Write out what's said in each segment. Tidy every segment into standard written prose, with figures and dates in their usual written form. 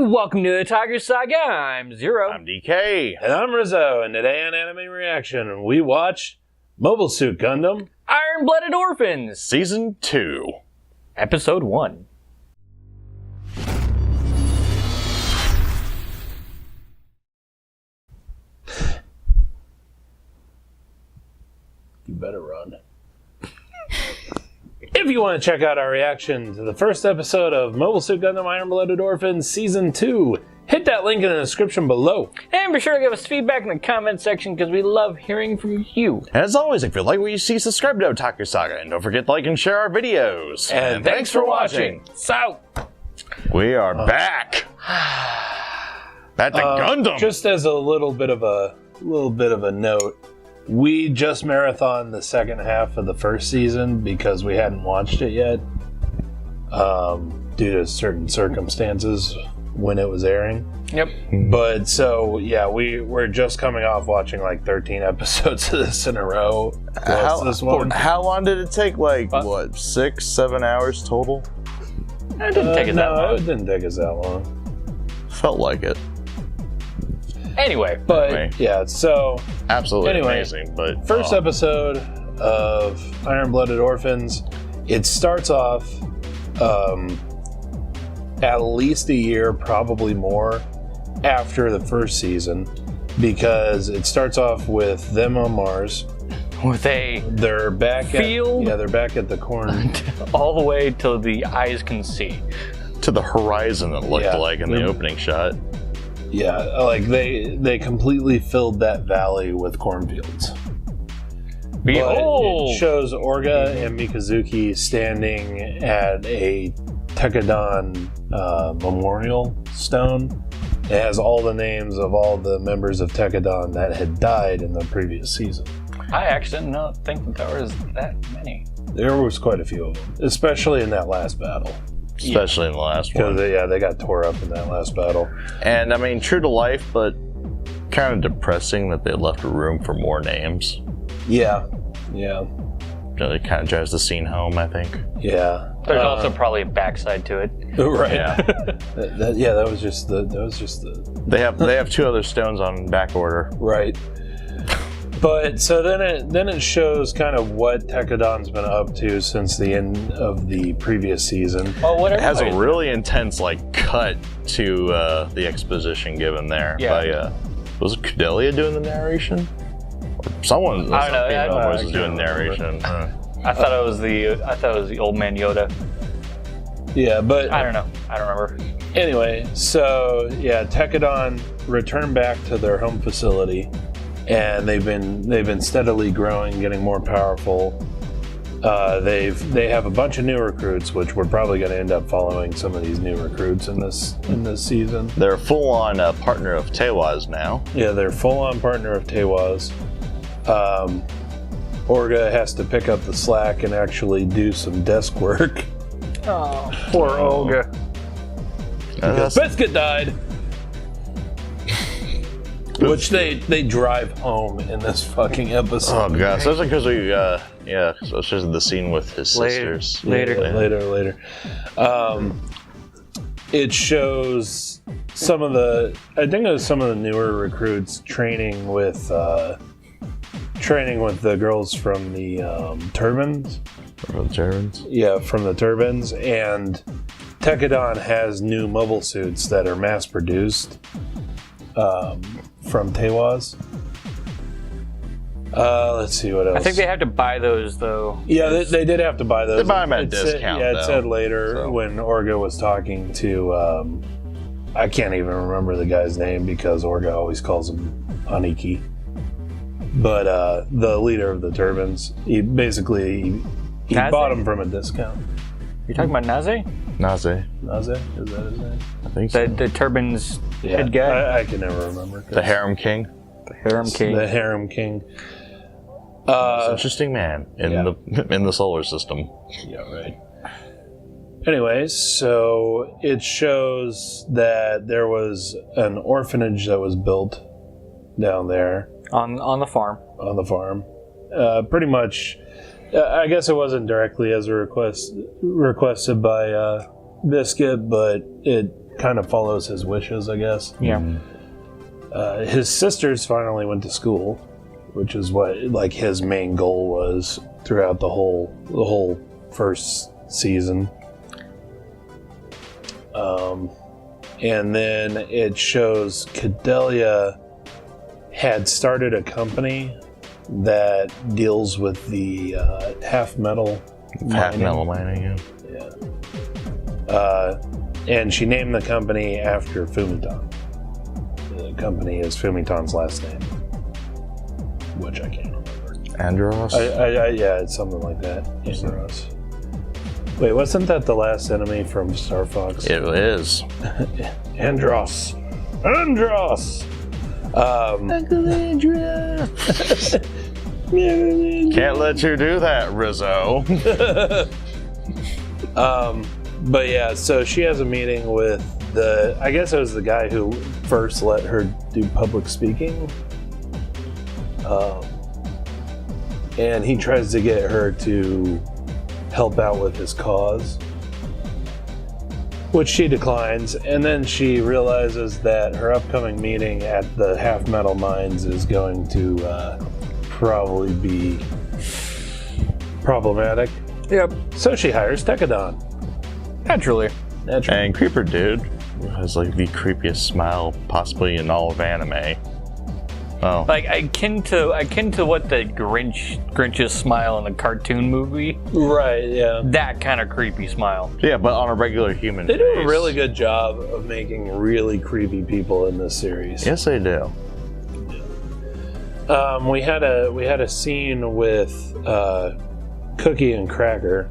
Welcome to the Otaku Saga. I'm Zero. I'm DK. And I'm Rizzo, and today on Anime Reaction, we watch Mobile Suit Gundam Blooded Orphans. Season 2. Episode 1. You better run. If you want to check out our reaction to the first episode of Mobile Suit Gundam Blooded Orphans Season 2, hit that link in the description below. And be sure to give us feedback in the comment section because we love hearing from you. And as always, if you like what you see, subscribe to Otaku Saga. And don't forget to like and share our videos. And thanks for watching. So, We are back. At the Gundam. Just as a little bit of a note, we just marathoned the second half of the first season because we hadn't watched it yet, due to certain circumstances when it was airing. yep. But so yeah, we're just coming off watching like 13 episodes of this in a row. This one. How long did it take? Like, what, 6-7 hours total? It didn't take us that long. It didn't take us that long. Felt like it. Anyway, But yeah, so Absolutely Anyway, amazing. But first episode of Blooded Orphans, it starts off at least a year, probably more, after the first season, because it starts off with them on Mars. with a They're back Field? they're back at the corn. all the way till the eyes can see. to the horizon, it looked Yeah. like in the opening shot. Yeah, like they completely filled that valley with cornfields. Behold! But it shows Orga and Mikazuki standing at a Tekkadan memorial stone. It has all the names of all the members of Tekkadan that had died in the previous season. I actually didn't think that there was that many. There was quite a few of them, especially in that last battle. Especially in the last one. Because they got tore up in that last battle. And I mean, true to life, but kind of depressing that they left room for more names. Yeah. It kind of drives the scene home, I think. Yeah. There's also probably a backside to it. Right. Yeah. that was just the They have two other stones on back order. right. But so then it shows kind of what Tekkadan's been up to since the end of the previous season. Oh, It has a everybody- really intense cut to the exposition given there by was it Kudelia doing the narration? Or someone I don't know, female I voice was doing can't narration. I thought it was the old man Yoda. Yeah, but I don't know. I don't remember. anyway, so yeah, Tekkadan returned back to their home facility, and they've been steadily growing, getting more powerful. They have a bunch of new recruits, which we're probably going to end up following some of these new recruits in this season. They're a full-on partner of Tewa's now. Yeah, they're full-on partner of Tewa's. Orga has to pick up the slack and actually do some desk work. Oh, poor Olga. Because Biscuit died. Which they drive home in this fucking episode. Oh god, especially because so it's just the scene with his sisters. Later. It shows some of the newer recruits training with the girls from the turbines. From the Germans. Yeah, from the turbines, and Tekkadan has new mobile suits that are mass produced from Tewa's. Let's see what else. I think they have to buy those though. Yeah, they did have to buy those. They buy them at a It said- discount, Yeah, it though, said later so. when Orga was talking to, I can't even remember the guy's name because Orga always calls him Aniki. But the leader of the turbines, he basically Naze? bought them from a discount. You're talking about Naze? Naze. Naze? Is that his name? I think so. The Turbans Yeah, head guy? I can never remember. The Harem King. The Harem King. The Harem King. Interesting man in yeah. the solar system. Yeah, right. Anyways, so it shows that there was an orphanage that was built down there on the farm. on the farm. Pretty much, I guess it wasn't directly as a requested by Biscuit, but it kind of follows his wishes, I guess. Yeah. His sisters finally went to school, which is what like his main goal was throughout the whole first season. And then it shows Kudelia had started a company that deals with the half metal mining. Yeah. And she named the company after Fumiton. The company is Fumiton's last name, which I can't remember. Andros? Yeah, it's something like that. Andros. Wait, wasn't that the last enemy from Star Fox? It is. Andros. Andros! Uncle Andros! Can't let you do that, Rizzo. But yeah, so she has a meeting with I guess it was the guy who first let her do public speaking. And he tries to get her to help out with his cause, which she declines. And then she realizes that her upcoming meeting at the half metal mines is going to probably be problematic. Yep. So she hires Tekkadan. Naturally. And Creeper Dude has like the creepiest smile possibly in all of anime. Oh. Like akin to what the Grinch's smile in a cartoon movie. Right, yeah. That kind of creepy smile. Yeah, but on a regular human They face. do a really good job of making really creepy people in this series. Yes, they do. We had a scene with Cookie and Cracker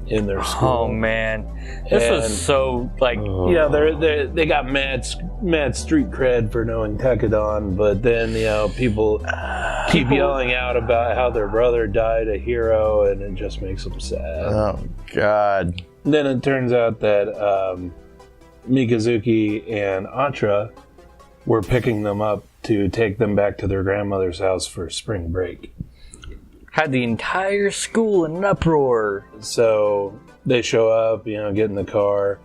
in their school. Oh man, this was so like yeah, they got mad street cred for knowing Tekkadan, but then people keep yelling out about how their brother died a hero, and it just makes them sad. Oh God. Then it turns out that Mikazuki and Atra were picking them up to take them back to their grandmother's house for spring break. had the entire school in an uproar. So they show up, get in the car.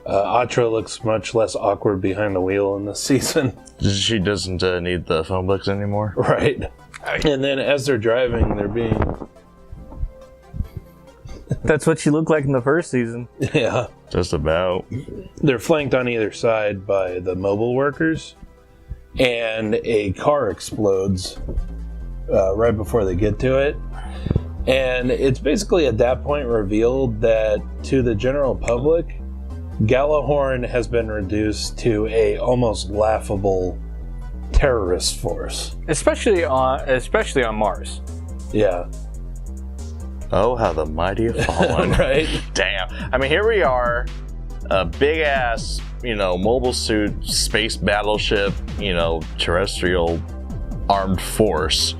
Atra looks much less awkward behind the wheel in this season. She doesn't need the phone books anymore. Right. And then as they're driving, they're being... That's what she looked like in the first season. Yeah. Just about. They're flanked on either side by the mobile workers, and a car explodes right before they get to it. And it's basically at that point revealed that to the general public, Gjallarhorn has been reduced to a almost laughable terrorist force. Especially on Mars. Yeah. Oh, how the mighty have fallen. Right? Damn. I mean, here we are, a big-ass, mobile suit, space battleship, terrestrial armed force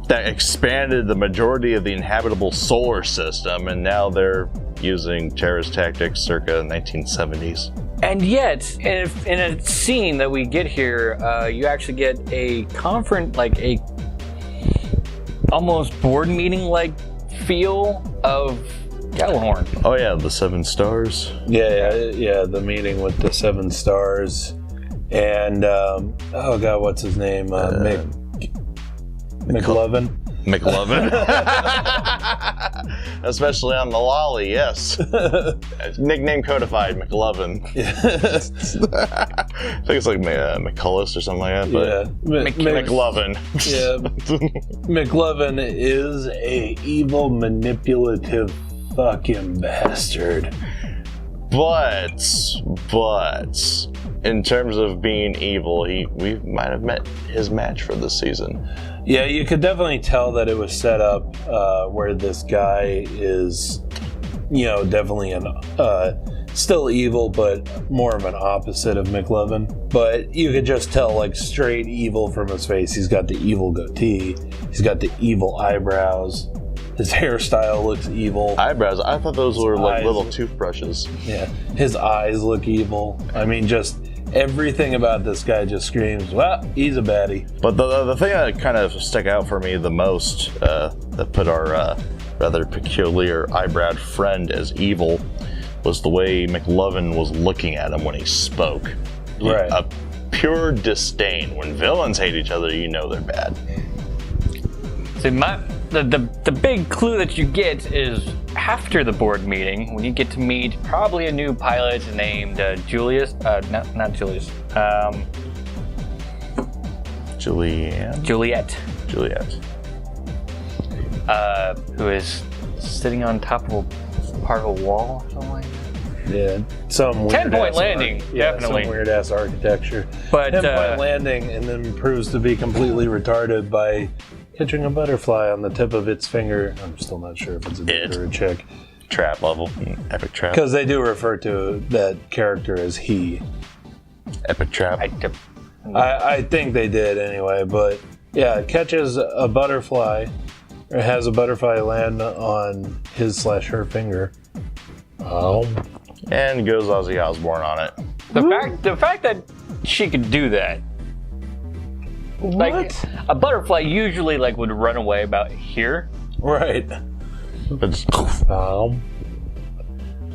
that expanded the majority of the inhabitable solar system, and now they're using terrorist tactics circa 1970s. And yet, in a scene that we get here, you actually get a conference, like a almost board meeting-like feel of Gjallarhorn. Oh yeah, the 7 stars. Yeah, the meeting with the 7 stars. And, oh god, what's his name? McLovin. McLovin. Especially on the lolly, yes. Nickname codified, McLovin. I think it's like McCullis or something like that, but McLovin. Yeah. McLovin is a evil, manipulative fucking bastard. But in terms of being evil, we might have met his match for this season. Yeah, you could definitely tell that it was set up where this guy is, definitely still evil, but more of an opposite of McLovin. But you could just tell, like, straight evil from his face. He's got the evil goatee. He's got the evil eyebrows. His hairstyle looks evil. Eyebrows? I thought those were like little toothbrushes. Yeah, his eyes look evil. I mean, just everything about this guy just screams, well, he's a baddie. But the thing that kind of stuck out for me the most, that put our rather peculiar eyebrowed friend as evil, was the way McLovin was looking at him when he spoke. Right. A pure disdain. When villains hate each other, you know they're bad. See, the big clue that you get is after the board meeting, when you get to meet probably a new pilot named Julius. Not Julius. Juliet. Who is sitting on top of a part of a wall or something like that. Yeah, some 10-point landing, definitely. Some weird ass architecture. But 10-point landing, and then proves to be completely retarded by catching a butterfly on the tip of its finger. I'm still not sure if it's a dude or a chick. Trap level, epic trap. Because they do refer to that character as he. Epic trap. I think they did anyway, but yeah, it catches a butterfly, or has a butterfly land on his/her finger. And goes Ozzy Osbourne on it. The fact that she could do that. What? Like, a butterfly usually would run away about here. Right. But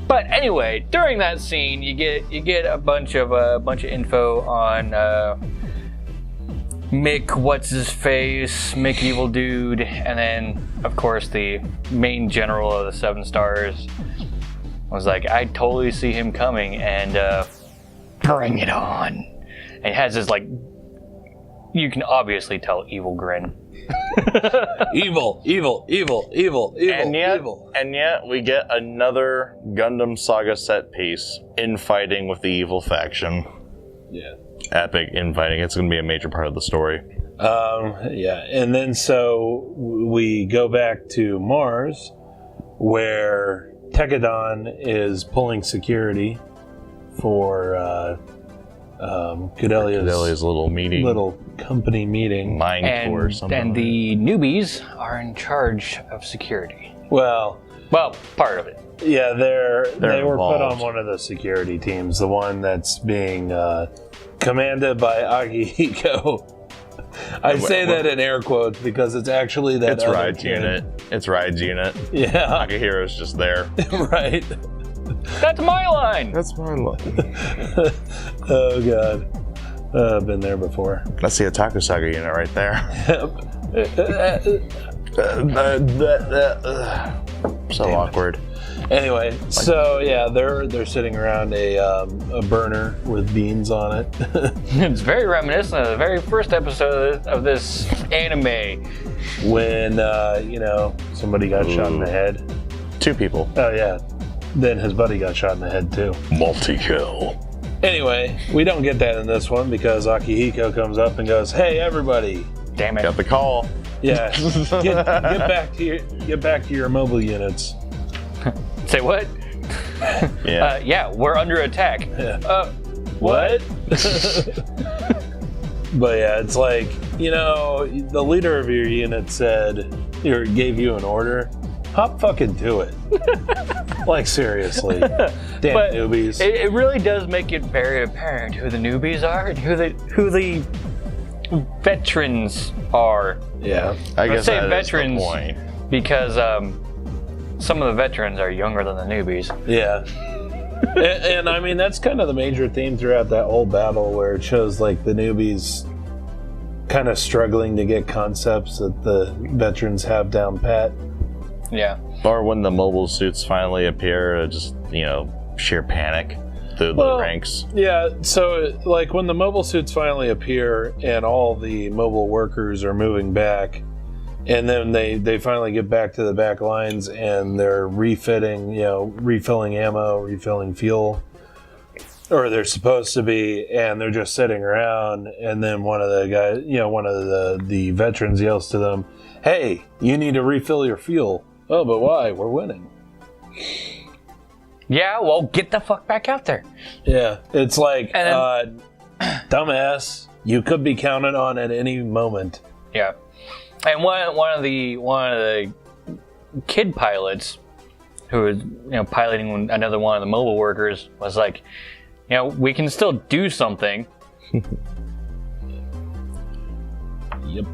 But anyway, during that scene, you get a bunch of info on Mick, what's his face, Mick Evil Dude, and then of course the main general of the 7 stars was like, I totally see him coming, and bring it on. And he has this you can obviously tell evil grin. evil. And yet we get another Gundam Saga set piece, infighting with the evil faction. Yeah. Epic infighting. It's going to be a major part of the story. Yeah, and then so we go back to Mars, where Tekkadan is pulling security for Kudelia's little meeting. Little company meeting. Mind core or something. And the newbies are in charge of security. Well, part of it. Yeah, they were put involved. on one of the security teams, the one that's being commanded by Akihiko. I say that in air quotes because it's actually that It's other Ride's kid. unit. It's Ride's unit. Yeah. Akihiro's just there. Right. That's my line! That's my line. Oh, God. I've been there before. That's the Otaku Saga unit right there. So awkward. Anyway, so yeah, they're sitting around a burner with beans on it. It's very reminiscent of the very first episode of this anime. When, somebody got shot in the head. 2 people. Oh, yeah. Then his buddy got shot in the head, too. Multi-kill. Anyway, we don't get that in this one because Akihiko comes up and goes, "Hey, everybody!" Damn it. Got the call. Yeah, get back to your mobile units. Say what? Yeah. Yeah, we're under attack. Yeah. What? But yeah, it's like, the leader of your unit said, or gave you an order. Hop fucking to it. Like, seriously. Damn But newbies. It really does make it very apparent who the newbies are and who the veterans are. Yeah. I guess say that veterans. is the point. Because some of the veterans are younger than the newbies. Yeah. and I mean, that's kind of the major theme throughout that whole battle, where it shows the newbies kind of struggling to get concepts that the veterans have down pat. Yeah. Or when the mobile suits finally appear, just, sheer panic through the ranks. Yeah, so when the mobile suits finally appear and all the mobile workers are moving back, and then they finally get back to the back lines and they're refitting, refilling ammo, refilling fuel, or they're supposed to be, and they're just sitting around, and then one of the guys, one of the veterans yells to them, "Hey, you need to refill your fuel." "Oh, but why? We're winning." Yeah, well, get the fuck back out there. Yeah, it's like, And dumbass, you could be counted on at any moment. Yeah. And one of the kid pilots who was piloting another one of the mobile workers was like, we can still do something. Yep.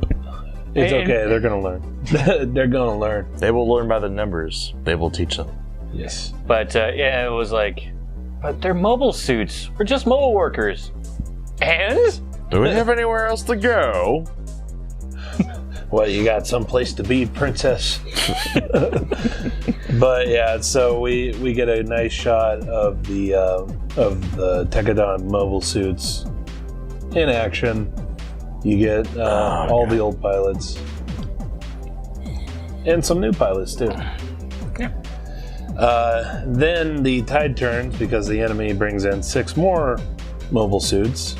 It's okay. They're gonna learn. They're gonna learn. They will learn by the numbers. They will teach them. Yes. But yeah, it was like, but they're mobile suits. We're just mobile workers. And? Do we have anywhere else to go? Well, you got someplace to be, princess. But yeah, so we get a nice shot of the Tekkadan mobile suits in action. You get all the old pilots and some new pilots too. Yeah. Then the tide turns because the enemy brings in 6 more mobile suits.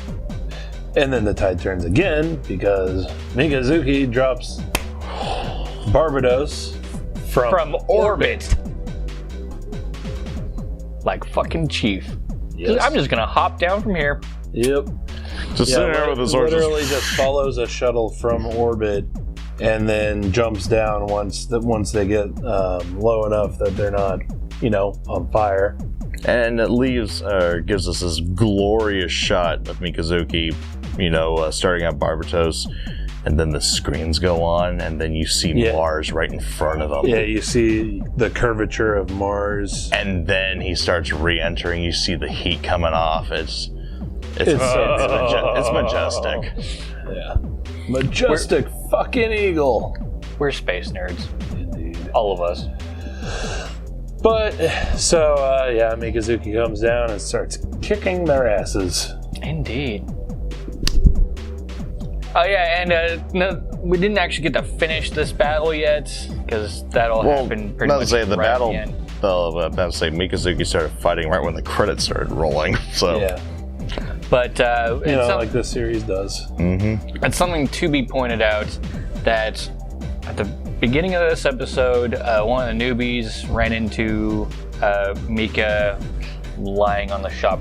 And then the tide turns again because Mikazuki drops Barbados from orbit. Like fucking Chief. Yes. I'm just gonna hop down from here. Yep. Just sitting there with his horses. Literally just follows a shuttle from orbit and then jumps down once they get low enough that they're not, on fire. And it gives us this glorious shot of Mikazuki, starting at Barbatos, and then the screens go on, and then you see Mars right in front of him. Yeah, you see the curvature of Mars. And then he starts re-entering. You see the heat coming off. It's majestic. Yeah. Majestic fucking eagle. We're space nerds. Indeed. All of us. But, so, Mikazuki comes down and starts kicking their asses. Indeed. Oh yeah, and no, we didn't actually get to finish this battle yet, because that'll happen pretty much the right battle. at the end. Mikazuki started fighting right when the credits started rolling. So Yeah. But, like this series does. Mm-hmm. It's something to be pointed out that at the beginning of this episode, one of the newbies ran into Mika lying on the shop,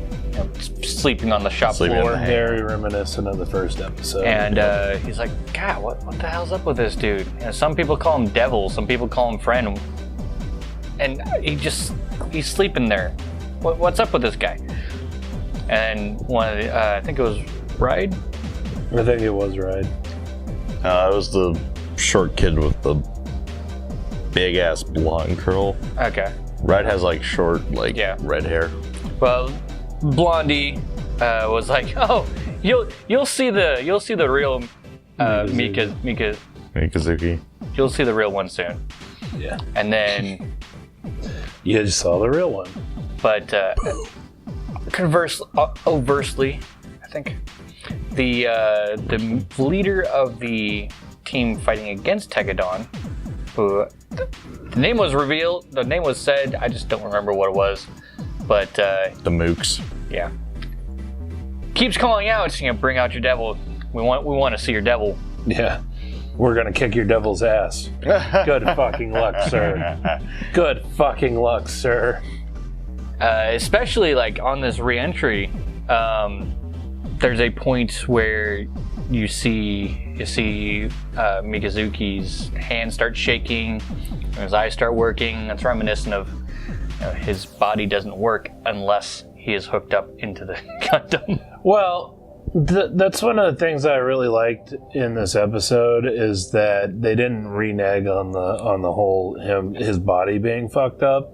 sleeping on the shop floor. Very reminiscent of the first episode. And he's like, God, what the hell's up with this dude? And some people call him Devil, some people call him Friend. And he's sleeping there. What's up with this guy? And one of the, I think it was Ride? I think it was Ride. It was the short kid with the big ass blonde curl. Okay. Ride has short, red hair. Well, Blondie was like, "Oh, you'll see the real Mikazuki. You'll see the real one soon." Yeah. And then You just saw the real one. But overtly, I think the leader of the team fighting against Tekkadan, who the name was revealed, the name was said, I just don't remember what it was, but The Mooks. yeah, keeps calling out, bring out your devil. We want to see your devil. Yeah. We're gonna kick your devil's ass. Good fucking luck, sir. Good fucking luck, sir. Especially on this re-entry, there's a point where you see Mikazuki's hands start shaking, and his eyes start working. That's reminiscent of his body doesn't work unless he is hooked up into the Gundam. Well, that's one of the things I really liked in this episode is that they didn't renege on the whole his body being fucked up,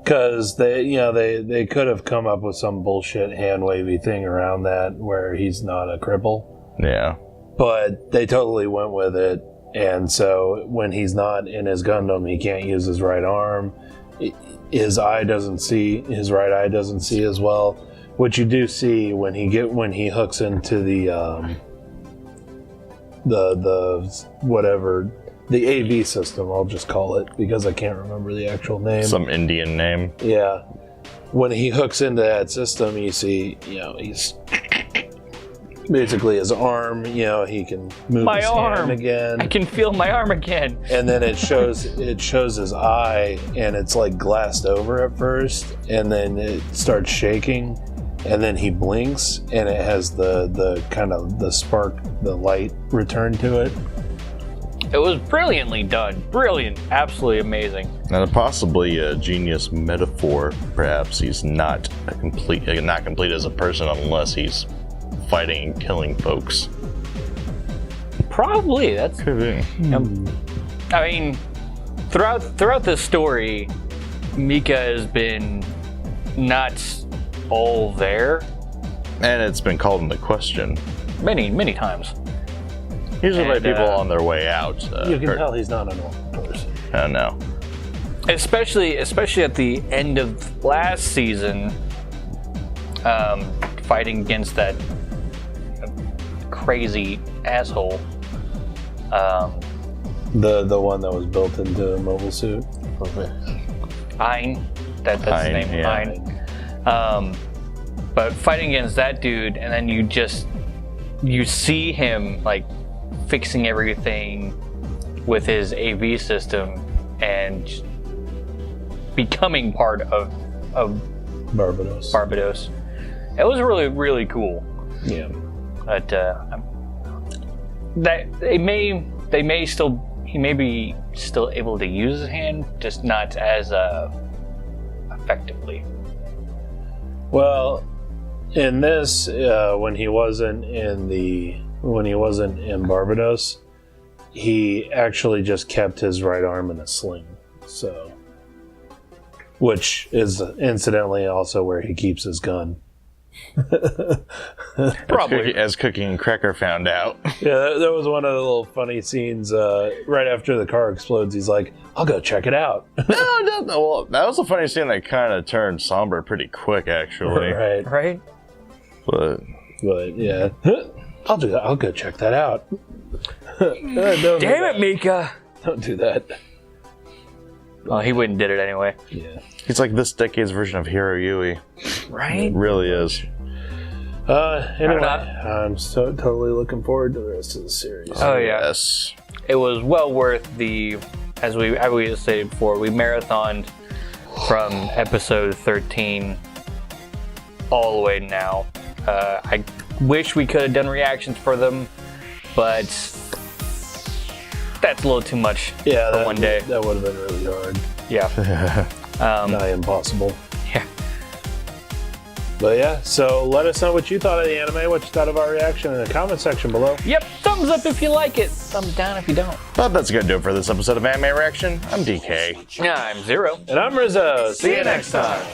because they could have come up with some bullshit hand wavy thing around that where he's not a cripple. Yeah. But they totally went with it, and so when he's not in his Gundam, he can't use his right arm. His right eye doesn't see as well. Which you do see when he hooks into the AV system. I'll just call it because I can't remember the actual name. Some Indian name. Yeah. When he hooks into that system, you see, he's basically his arm. He can move My his arm hand again. I can feel my arm again. And then it shows his eye, and it's glassed over at first, and then it starts shaking. And then he blinks, and it has the kind of the spark, the light return to it. It was brilliantly done. Brilliant. Absolutely amazing. And possibly a genius metaphor. Perhaps he's not complete as a person unless he's fighting and killing folks. Probably. That's. Could be. I mean, throughout this story, Mika has been not all there And it's been called into question. many times. Usually by And, people on their way out. You can tell he's not a normal person. Oh, no. Especially at the end of last season, fighting against that crazy asshole. The one that was built into a mobile suit. Ein. That's his Ein, name. yeah. Ein. But fighting against that dude, and then you see him like fixing everything with his AV system and becoming part of Barbados. Barbados. It was really, really cool. Yeah. But that he may be still able to use his hand, just not as effectively. Well, in this, when he wasn't in Barbados, he actually just kept his right arm in a sling. So, which is incidentally also where he keeps his gun. Probably. As Cookie and Cracker found out. Yeah, that was one of the little funny scenes. Right after the car explodes, he's like, "I'll go check it out." No. Well, that was a funny scene that kind of turned somber pretty quick, actually. Right. But Yeah, I'll do that. I'll go check that out. Damn it, Mika! Don't do that. Well, he wouldn't did it anyway. Yeah. he's like this decade's version of Hiro Yui. Right? It really is. Anyway, I'm so totally looking forward to the rest of the series. Oh yeah. Yes. It was well worth the, as we stated before, we marathoned from episode 13 all the way now. I wish we could have done reactions for them, but that's a little too much for one day. That would have been really hard. Yeah. Nigh impossible. Yeah. But yeah, so let us know what you thought of the anime, what you thought of our reaction in the comment section below. Yep. Thumbs up if you like it. Thumbs down if you don't. But that's gonna do it for this episode of Anime Reaction. I'm DK. I'm Zero. And I'm Rizzo. See you next time.